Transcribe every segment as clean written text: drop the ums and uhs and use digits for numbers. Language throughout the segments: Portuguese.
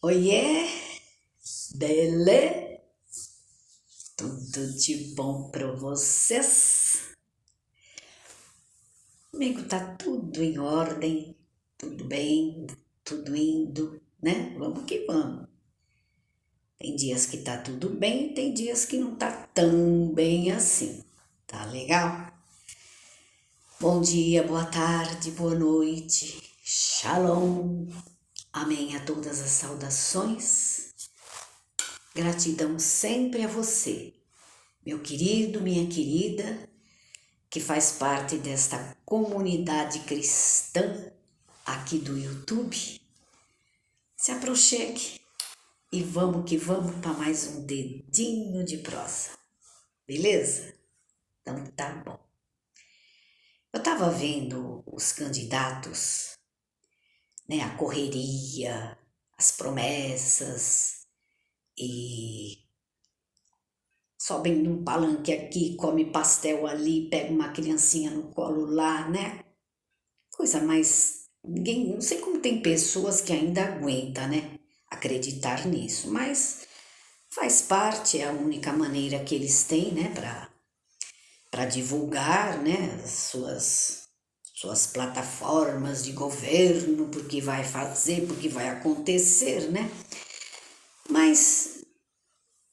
Oiê, beleza? Tudo de bom pra vocês? Comigo tá tudo em ordem, tudo bem, tudo indo, né? Vamos que vamos. Tem dias que tá tudo bem, tem dias que não tá tão bem assim. Tá legal? Bom dia, boa tarde, boa noite. Shalom. Amém a todas as saudações. Gratidão sempre a você, meu querido, minha querida, que faz parte desta comunidade cristã aqui do YouTube. Se aproxime e vamos que vamos para mais um dedinho de prosa, beleza? Então tá bom. Eu estava vendo os candidatos, né, a correria, as promessas e sobem num palanque aqui, come pastel ali, pega uma criancinha no colo lá, né? Coisa mais. Ninguém. Não sei como tem pessoas que ainda aguentam, né? Acreditar nisso, mas faz parte, é a única maneira que eles têm, né? Para divulgar, né? Suas plataformas de governo, porque vai fazer, porque vai acontecer, né? Mas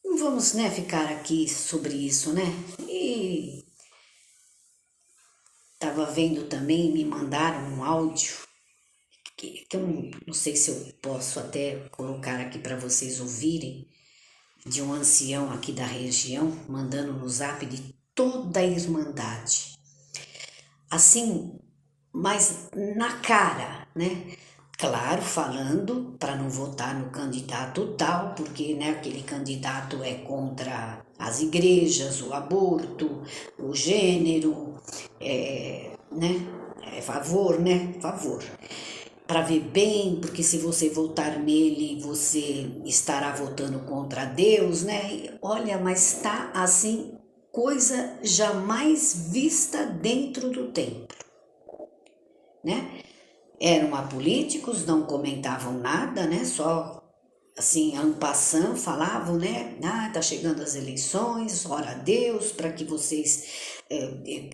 não vamos, né, ficar aqui sobre isso, né? E estava vendo também, me mandaram um áudio que eu não sei se eu posso até colocar aqui para vocês ouvirem, de um ancião aqui da região, mandando no zap de toda a Irmandade. Assim, mas na cara, né? Claro, falando para não votar no candidato tal, porque né, aquele candidato é contra as igrejas, o aborto, o gênero, né? É favor, né? Favor. Para ver bem, porque se você votar nele, você estará votando contra Deus, né? Olha, mas tá assim, coisa jamais vista dentro do templo, né? Eram apolíticos, não comentavam nada, né? Só assim, en passant, falavam, né? Ah, tá chegando as eleições, ora a Deus para que vocês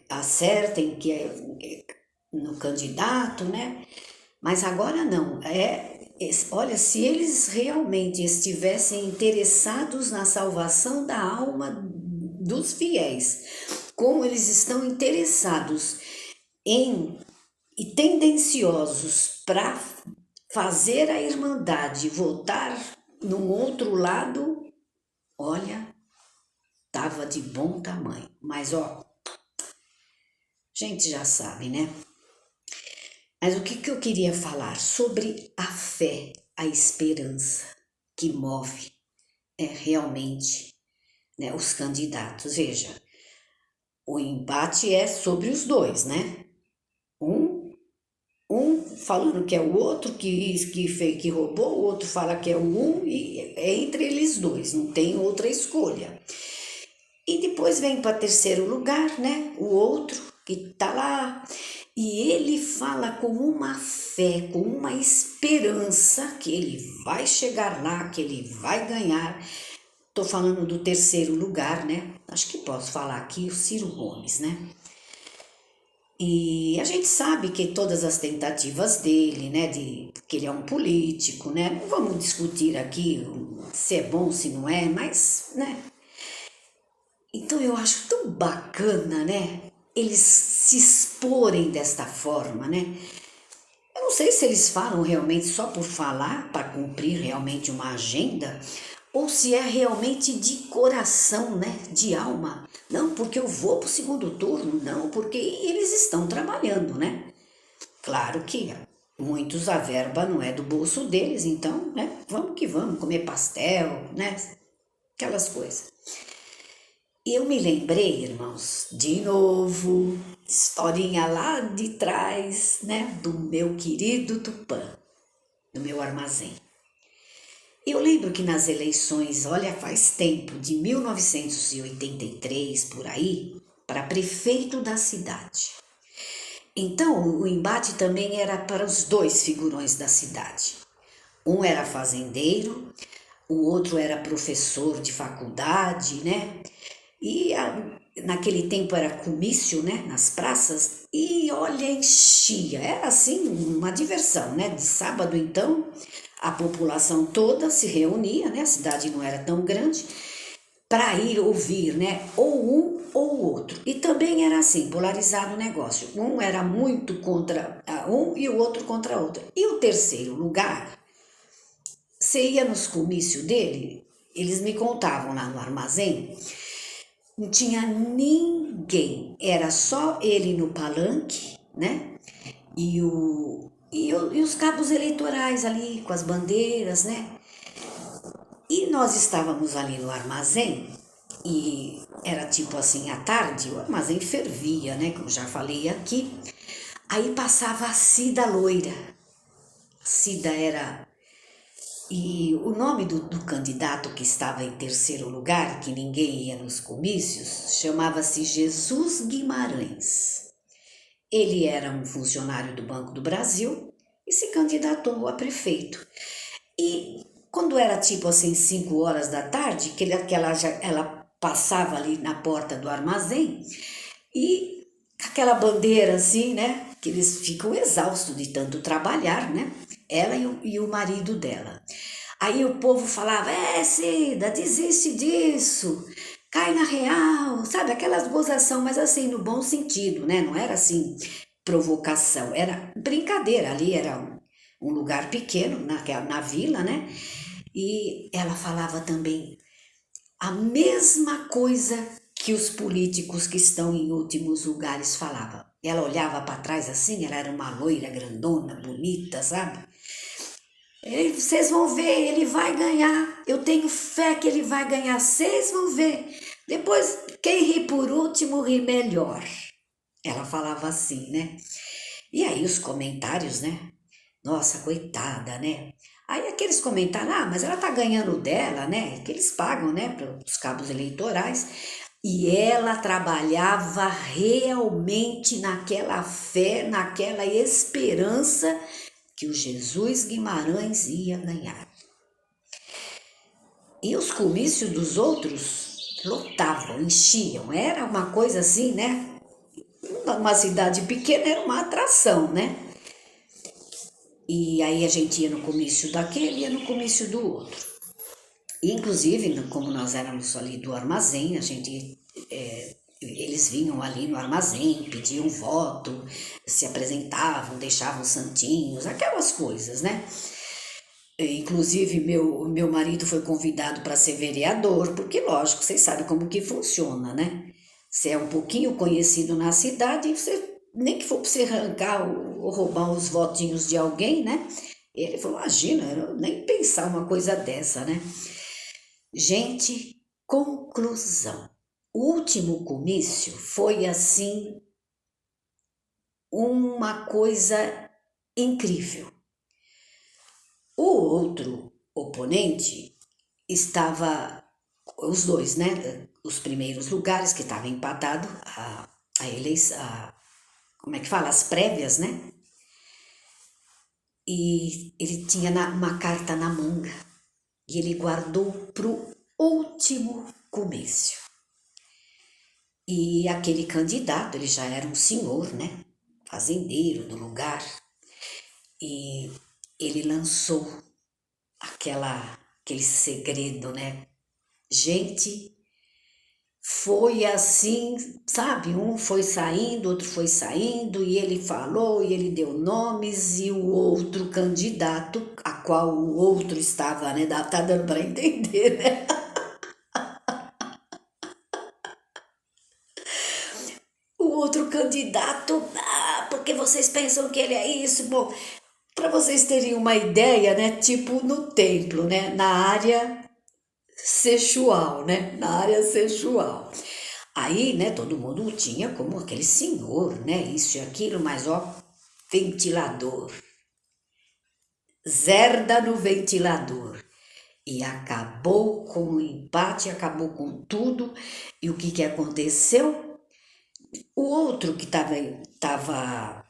acertem que no candidato, né? Mas agora não. Olha, se eles realmente estivessem interessados na salvação da alma dos fiéis, como eles estão interessados em e tendenciosos para fazer a Irmandade votar num outro lado, olha, tava de bom tamanho. Mas ó, gente já sabe, né? Mas o que eu queria falar sobre a fé, a esperança que move realmente, né, os candidatos. Veja, o embate é sobre os dois, né? Um falando que é o outro que roubou, o outro fala que é o um, e é entre eles dois, não tem outra escolha. E depois vem para terceiro lugar, né? O outro que tá lá. E ele fala com uma fé, com uma esperança que ele vai chegar lá, que ele vai ganhar. Tô falando do terceiro lugar, né? Acho que posso falar aqui o Ciro Gomes, né? E a gente sabe que todas as tentativas dele, né, que ele é um político, né, não vamos discutir aqui se é bom, se não é, mas, né, então eu acho tão bacana, né, eles se exporem desta forma, né. Eu não sei se eles falam realmente só por falar, para cumprir realmente uma agenda, ou se é realmente de coração, né, de alma. Não, porque eu vou para o segundo turno, não, porque eles estão trabalhando, né. Claro que muitos a verba não é do bolso deles, então, né, vamos que vamos, comer pastel, né, aquelas coisas. E eu me lembrei, irmãos, de novo, historinha lá de trás, né, do meu querido Tupã, do meu armazém. Eu lembro que nas eleições, olha, faz tempo, de 1983 por aí, para prefeito da cidade. Então, o embate também era para os dois figurões da cidade. Um era fazendeiro, o outro era professor de faculdade, né? E naquele tempo era comício, né? Nas praças, e olha, enchia. Era assim uma diversão, né? De sábado, então, a população toda se reunia, né? A cidade não era tão grande, para ir ouvir, né? Ou um ou o outro. E também era assim, polarizado o negócio. Um era muito contra um e o outro contra outro. E o terceiro lugar, você ia nos comícios dele, eles me contavam lá no armazém, não tinha ninguém, era só ele no palanque, né? E os cabos eleitorais ali com as bandeiras, né? E nós estávamos ali no armazém e era tipo assim à tarde, o armazém fervia, né? Como já falei aqui. Aí passava a Cida loira. Cida era. E o nome do candidato que estava em terceiro lugar, que ninguém ia nos comícios, chamava-se Jesus Guimarães. Ele era um funcionário do Banco do Brasil e se candidatou a prefeito. E quando era tipo assim 5 horas da tarde, ela passava ali na porta do armazém e aquela bandeira assim, né? Que eles ficam exaustos de tanto trabalhar, né? Ela e o marido dela. Aí o povo falava: Cida, desiste disso, cai na real, sabe? Aquelas gozação, mas assim, no bom sentido, né? Não era assim provocação, era brincadeira. Ali era um lugar pequeno, na vila, né? E ela falava também a mesma coisa que os políticos que estão em últimos lugares falavam. Ela olhava para trás assim, ela era uma loira grandona, bonita, sabe? Vocês vão ver, ele vai ganhar. Eu tenho fé que ele vai ganhar. Vocês vão ver. Depois, quem ri por último, ri melhor. Ela falava assim, né? E aí os comentários, né? Nossa, coitada, né? Aí aqueles comentários, mas ela tá ganhando dela, né? Que eles pagam, né? Para os cabos eleitorais. E ela trabalhava realmente naquela fé, naquela esperança que o Jesus Guimarães ia ganhar. E os comícios dos outros lotavam, enchiam. Era uma coisa assim, né? Uma cidade pequena era uma atração, né? E aí a gente ia no comício daquele, ia no comício do outro. E, inclusive, como nós éramos ali do armazém, a gente, eles vinham ali no armazém, pediam voto, se apresentavam, deixavam santinhos, aquelas coisas, né? Inclusive, meu marido foi convidado para ser vereador, porque, lógico, vocês sabem como que funciona, né? Você é um pouquinho conhecido na cidade, você, nem que for para você arrancar ou roubar os votinhos de alguém, né? Ele falou, imagina, eu nem pensar uma coisa dessa, né? Gente, conclusão. O último comício foi, assim, uma coisa incrível. O outro oponente estava, os dois, né? Os primeiros lugares que estavam empatados, a eleição, como é que fala? As prévias, né? E ele tinha uma carta na manga e ele guardou pro último comício. E aquele candidato, ele já era um senhor, né? Fazendeiro do lugar. E ele lançou aquele segredo, né? Gente, foi assim, sabe? Um foi saindo, outro foi saindo, e ele falou, e ele deu nomes, e o outro candidato, a qual o outro estava, né? Tá dando para entender, né? O outro candidato, porque vocês pensam que ele é isso? Bom, para vocês terem uma ideia, né? Tipo no templo, né? Na área sexual, né? Na área sexual. Aí, né, todo mundo tinha como aquele senhor, né? Isso e aquilo, mas ó, ventilador. Zerda no ventilador. E acabou com o empate, acabou com tudo. E o que aconteceu? O outro que estava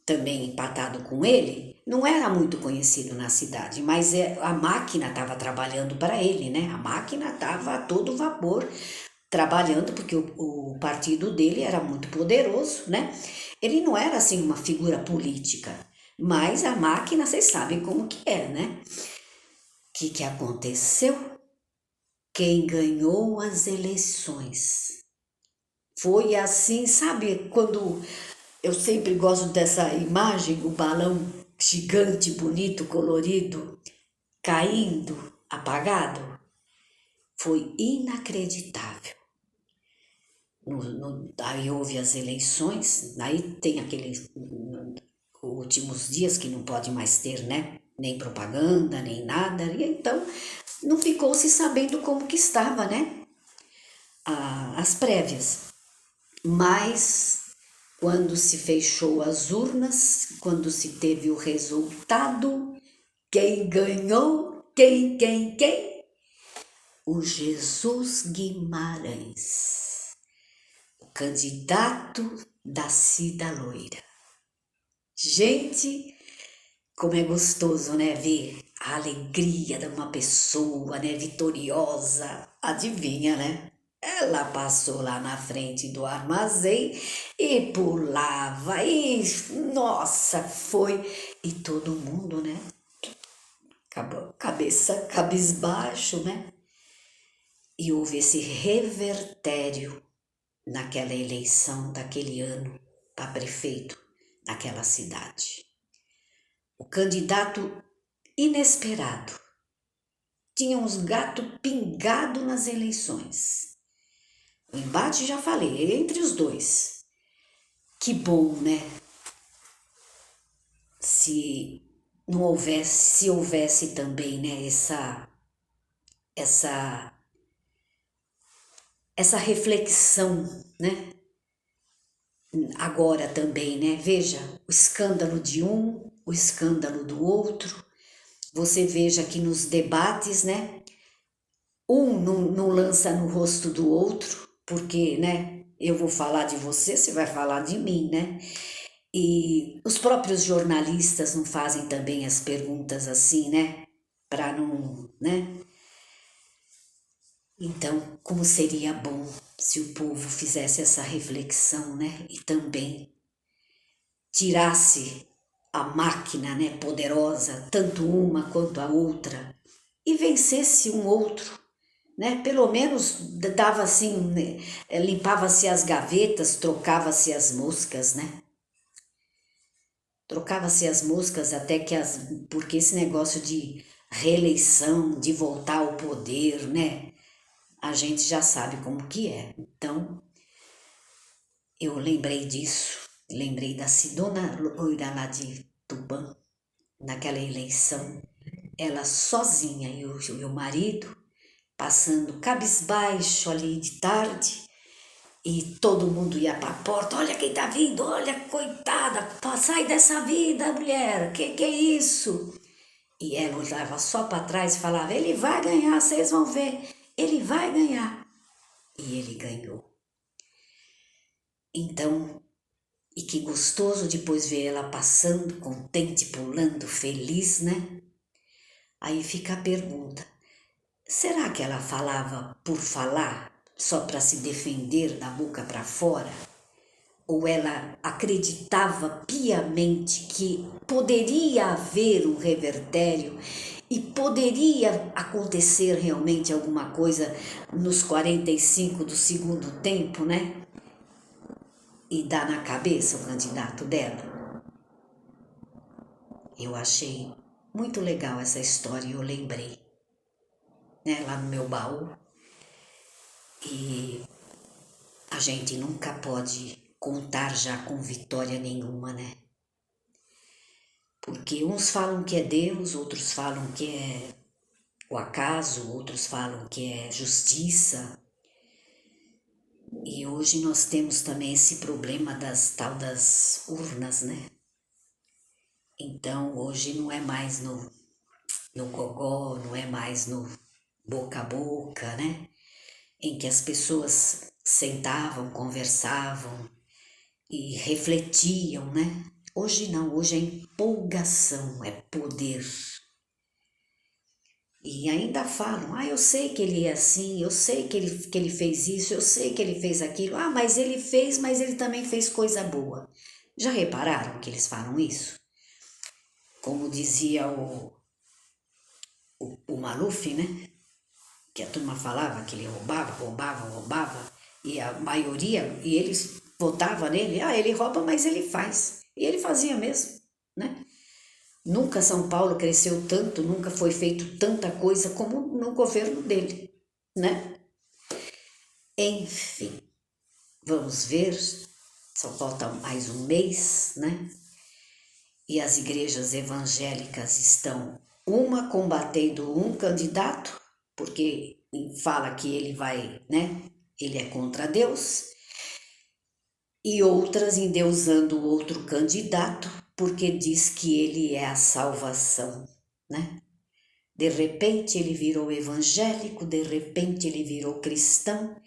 também empatado com ele, não era muito conhecido na cidade, mas a máquina estava trabalhando para ele, né? A máquina estava a todo vapor trabalhando, porque o partido dele era muito poderoso, né? Ele não era assim uma figura política, mas a máquina, vocês sabem como que é, né? O que aconteceu? Quem ganhou as eleições foi assim, sabe? Quando eu sempre gosto dessa imagem, o balão gigante, bonito, colorido, caindo, apagado, foi inacreditável. Aí houve as eleições, aí tem aqueles últimos dias que não pode mais ter, né? Nem propaganda, nem nada, e então não ficou se sabendo como que estava, né? As prévias. Mas quando se fechou as urnas, quando se teve o resultado, quem ganhou? Quem? O Jesus Guimarães, o candidato da Cida Loira. Gente, como é gostoso, né, ver a alegria de uma pessoa, né, vitoriosa. Adivinha, né? Ela passou lá na frente do armazém e pulava, e nossa, foi. E todo mundo, né? Cabeça cabisbaixo, né? E houve esse revertério naquela eleição daquele ano para prefeito naquela cidade. O candidato inesperado tinha uns gatos pingados nas eleições. O embate, já falei, entre os dois. Que bom, né? Se não houvesse, se houvesse também, né, essa reflexão, né? Agora também, né? Veja, o escândalo de um, o escândalo do outro. Você veja que nos debates, né? Um não lança no rosto do outro, porque, né? Eu vou falar de você, você vai falar de mim, né? E os próprios jornalistas não fazem também as perguntas assim, né? Para não, né? Então, como seria bom se o povo fizesse essa reflexão, né? E também tirasse a máquina, né, poderosa, tanto uma quanto a outra, e vencesse um outro, né? Pelo menos dava assim, né? Limpava-se as gavetas, trocava-se as moscas, né? Trocava-se as moscas até que porque esse negócio de reeleição, de voltar ao poder, né? A gente já sabe como que é. Então, eu lembrei disso, lembrei da Sidona Loira lá de Tubã, naquela eleição, ela sozinha e o marido passando cabisbaixo ali de tarde, e todo mundo ia para a porta, olha quem tá vindo, olha, coitada, sai dessa vida, mulher, que é isso? E ela olhava só para trás e falava, ele vai ganhar, vocês vão ver, ele vai ganhar. E ele ganhou. Então, e que gostoso depois ver ela passando, contente, pulando, feliz, né? Aí fica a pergunta, será que ela falava por falar, só para se defender da boca para fora? Ou ela acreditava piamente que poderia haver um revertério e poderia acontecer realmente alguma coisa nos 45 do segundo tempo, né? E dar na cabeça o candidato dela? Eu achei muito legal essa história e eu lembrei, né, lá no meu baú. E a gente nunca pode contar já com vitória nenhuma, né? Porque uns falam que é Deus, outros falam que é o acaso, outros falam que é justiça. E hoje nós temos também esse problema das urnas, né? Então hoje não é mais no gogó, não é mais no boca a boca, né? Em que as pessoas sentavam, conversavam e refletiam, né? Hoje não, hoje é empolgação, é poder. E ainda falam, eu sei que ele é assim, eu sei que ele fez isso, eu sei que ele fez aquilo. Mas ele fez, mas ele também fez coisa boa. Já repararam que eles falam isso? Como dizia o Maluf, né? Que a turma falava que ele roubava, e a maioria, e eles votavam nele, ele rouba, mas ele faz. E ele fazia mesmo, né? Nunca São Paulo cresceu tanto, nunca foi feito tanta coisa como no governo dele, né? Enfim, vamos ver, só falta mais um mês, né? E as igrejas evangélicas estão uma combatendo um candidato, porque fala que ele vai, né? Ele é contra Deus, e outras endeusando o outro candidato, porque diz que ele é a salvação, né? De repente ele virou evangélico, de repente ele virou cristão,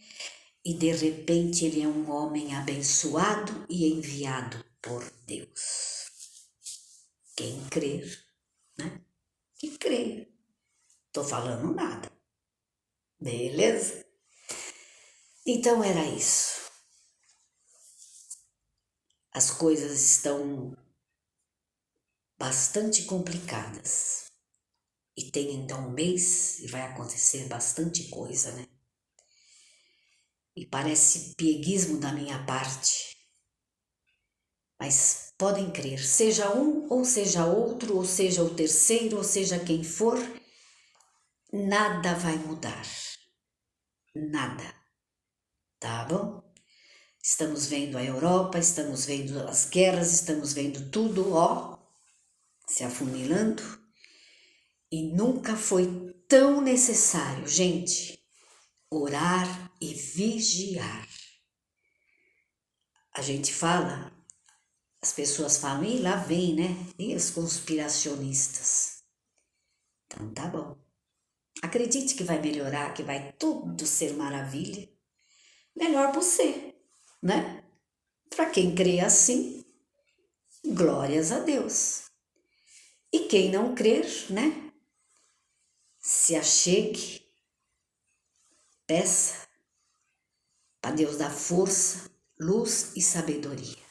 e de repente ele é um homem abençoado e enviado por Deus. Quem crer, né? Que crê. Tô falando nada. Beleza? Então era isso. As coisas estão bastante complicadas. E tem ainda um mês e vai acontecer bastante coisa, né? E parece pieguismo da minha parte. Mas podem crer, seja um ou seja outro, ou seja o terceiro, ou seja quem for, nada vai mudar. Nada. Tá bom? Estamos vendo a Europa, estamos vendo as guerras, estamos vendo tudo, se afunilando. E nunca foi tão necessário, gente, orar e vigiar. A gente fala, as pessoas falam, e lá vem, né? E os conspiracionistas. Então tá bom. Acredite que vai melhorar, que vai tudo ser maravilha. Melhor você, né? Para quem crê assim, glórias a Deus. E quem não crer, né? Se achegue, peça para Deus dar força, luz e sabedoria.